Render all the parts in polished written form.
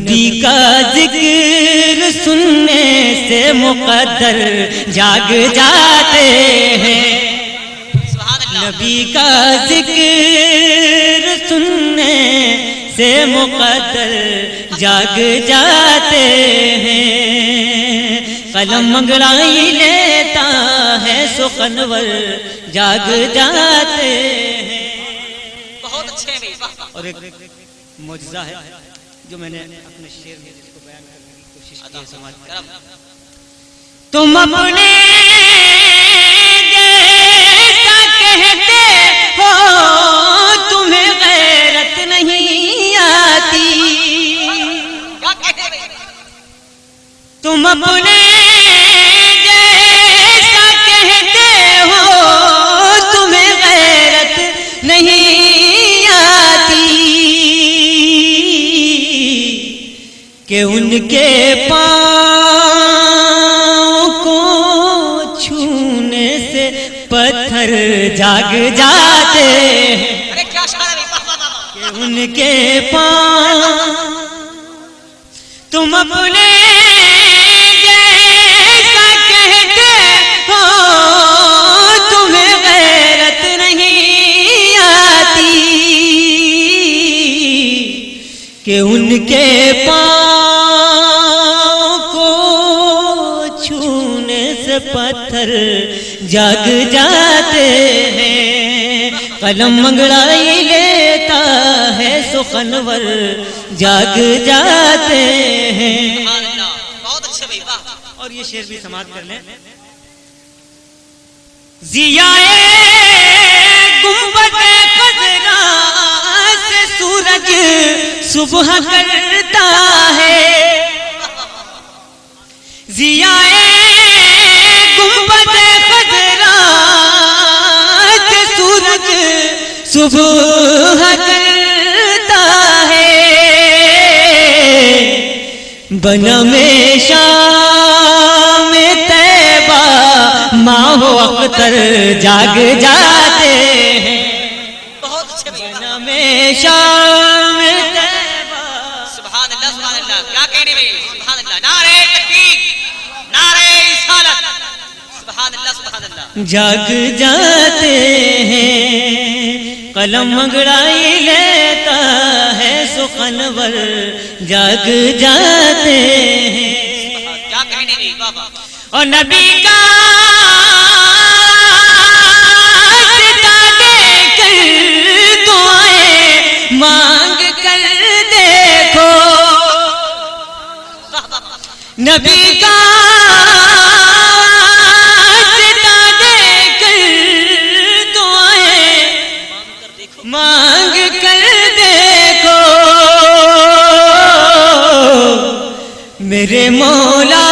نبی کا ذکر سننے سے مقدر جاگ جاتے ہیں، نبی کا ذکر سننے سے مقدر جاگ جاتے ہیں، قلم انگڑائی لیتا ہے سخنور جاگ جاتے ہیں۔ بہت اچھے بھی۔ اور ایک معجزہ ہے جو میں نے اپنے شعر میں اس کو بیان کرنے کی کوشش کی ہے، سماج میں۔ تم اپنے جیسا کہتے ہو تمہیں غیرت نہیں آتی، تم اپنے جیسا کہتے ہو تمہیں غیرت نہیں آتی، کہ ان کے پاؤں کو چھونے سے پتھر جاگ جاتے ہیں، کہ ان کے پاؤں تم اپنے جیسا کہتے ہو تمہیں غیرت نہیں آتی، کہ ان کے پاؤں کو چھونے سے پتھر جاگ جاتے ہیں، قلم انگڑائی لیتا ہے سخنور جاگ جاتے ہیں۔ بہت اچھے بھائی، واہ۔ اور یہ شعر بھی سماعت کر لیں۔ ضیائے گنبد خضرا سے سورج صبح کرتا ہے، ضیائے گنبد خضرا سے سورج صبح کرتا ہے، بنم شام طیبہ ماہ و اختر جاگ جاتے ہیں، بہت اچھے بھائی، بنم شام طیبہ۔ سبحان اللہ سبحان اللہ، کیا کہنے بھائی، سبحان اللہ، نعرہ تکبیر، نعرہ رسالت، سبحان اللہ سبحان اللہ۔ جاگ جاتے ہیں، قلم انگڑائی لیتا ہے سخنور جاگ جاتے ہیں، کیا کہنے بھائی، واہ واہ۔ اور نبی کا صدا دے کر دعائیں مانگ کر دیکھو، نبی کا صدا دے کر دعائیں مانگ کر دیکھو، میرے مولا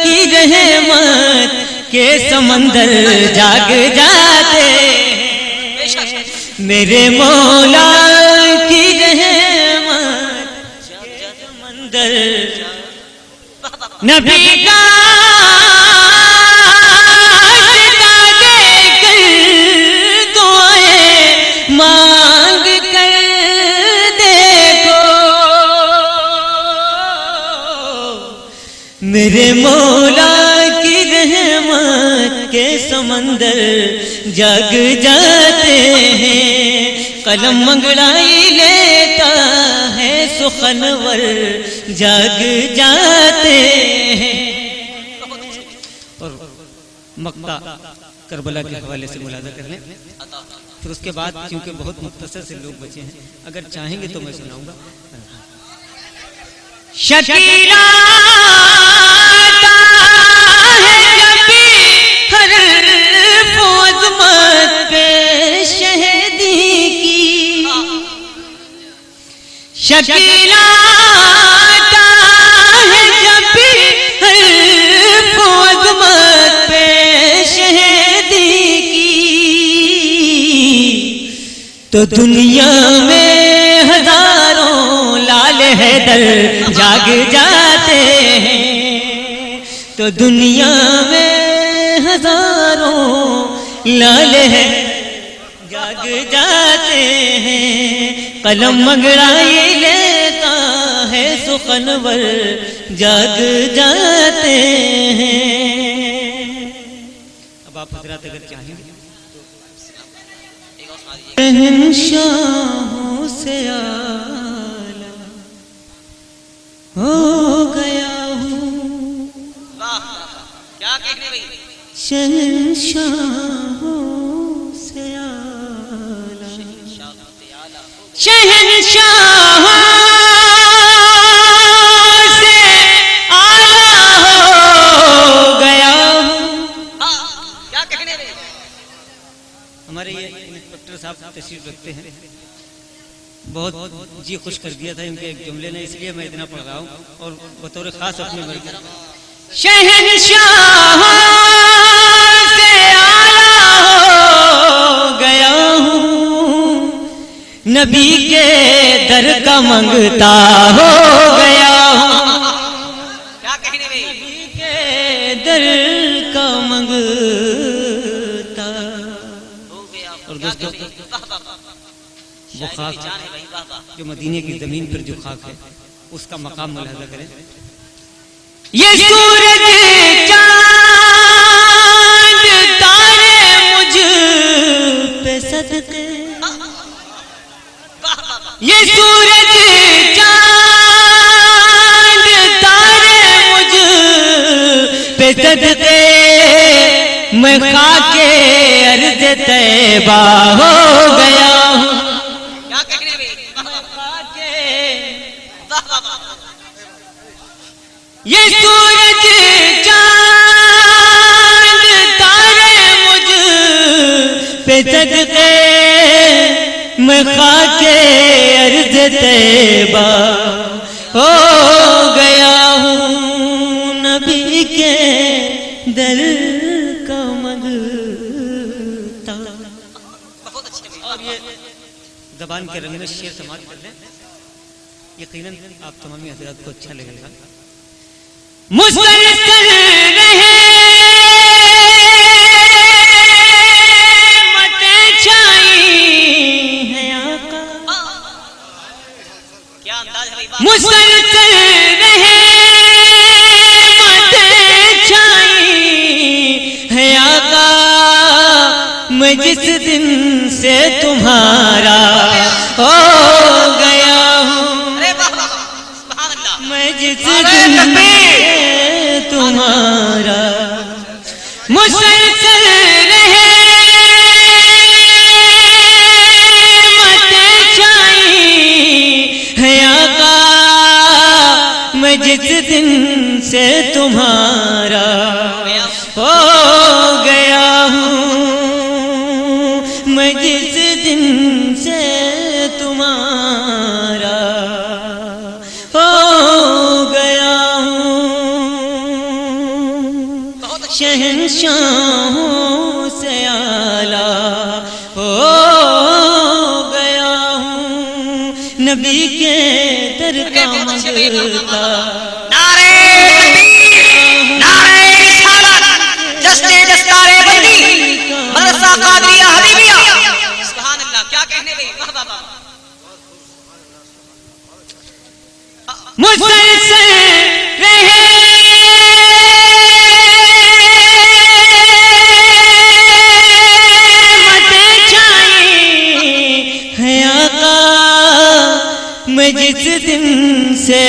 کی رحمت کے سمندر جاگ جاتے ہیں، میرے مولا کی رحمت کے سمندر، نبی کا صدا دے کر دعائیں مانگ کر دیکھو، میرے مولا کی رحمت کے سمندر جاگ جاتے ہیں، قلم انگڑائی لیتا ہے سخنور جاگ جاتے ہیں۔ اور مقطع کربلا کے حوالے سے ملاحظہ کر لیں، پھر اس کے بعد کیونکہ بہت مختصر سے لوگ بچے ہیں، اگر چاہیں گے تو میں سناؤں گا۔ شکیلا شکیلا ہے جب بھی حرف و عظمت پہ شہیدی کی، تو دنیا میں ہزاروں لال حیدر جاگ جاتے ہیں، تو دنیا میں ہزاروں لال حیدر جاگ جاتے ہیں، قلم انگڑائی لیتا ہے سخنور جاگ جاتے ہیں. اب آپ حضرات اگر چاہیں ایک اور سنا دیجیے. شہنشاہوں سے اعلیٰ ہو گیا ہوں, واہ کیا کہنے بھائی. شہنشاہوں سے اعلیٰ, شہنشاہ شہنشاہوں سے اعلیٰ ہو گیا ہوں. کیا کہنے بھائی. ہمارے یہ انسپکٹر صاحب تشریف رکھتے ہیں, بہت جی خوش کر دیا تھا ان کے ایک جملے نے, اس لیے میں اتنا پڑھ رہا ہوں اور بطور خاص اپنی مرضی. شہنشاہ سے اعلیٰ ہو گیا ہوں, نبی کے در کا منگتا ہو گیا ہوں. کیا کہنے بھائی. نبی کے در کا منگتا. ہو گیا. اور دوستو, وہ خاک جان ہے بھائی. واہ واہ. جو مدینے کی زمین پر جو خاک ہے اس کا مقام ملاحظہ کریں. یہ سورج چاند تارے مجھ پہ صدقے, یہ سورج چاند تارے مجھ پہ صدقے, میں خاک ارض طیبہ ہو گیا ہوں. کیا کہنے بھائی. یہ سورج چاند تارے مجھ پہ صدقے, میں خاک ارض طیبہ ہو گیا ہوں, نبی کے در کا منگتا. بہت اچھے بھائی. اور یہ زبان کے رنگ میں شعر سماعت کر لیں, یقیناً آپ تمامی حضرات کو اچھا لگے گا. مسلسل رہے مٹیں چھائی ہیں آقا, کیا انداز ہے بھائی. مسلسل رہے مٹیں چھائی ہیں آقا, میں جس دن سے تمہارا ہو گیا ہوں, ارے واہ واہ. سبحان اللہ. میں جس دن تمہارا مسلسل رہے مٹیں چھائی ہے آقا, میں جس دن سے تمہارا ہو گیا ہوں, میں جس دن سے تمہارا ہو گیا ہوں, شہنشاہوں سے اعلیٰ ہو گیا ہوں, نبی کے در کا منگتا. نعرے تکبیر, نعرے رسالت, جشن دستار بندی, مدرسہ قادریہ حبیبیہ. سبحان اللہ. کیا کہنے بھائی. واہ واہ واہ. مسلسل رہے مٹیں چھائی ہیں آقا, میں جس دن سے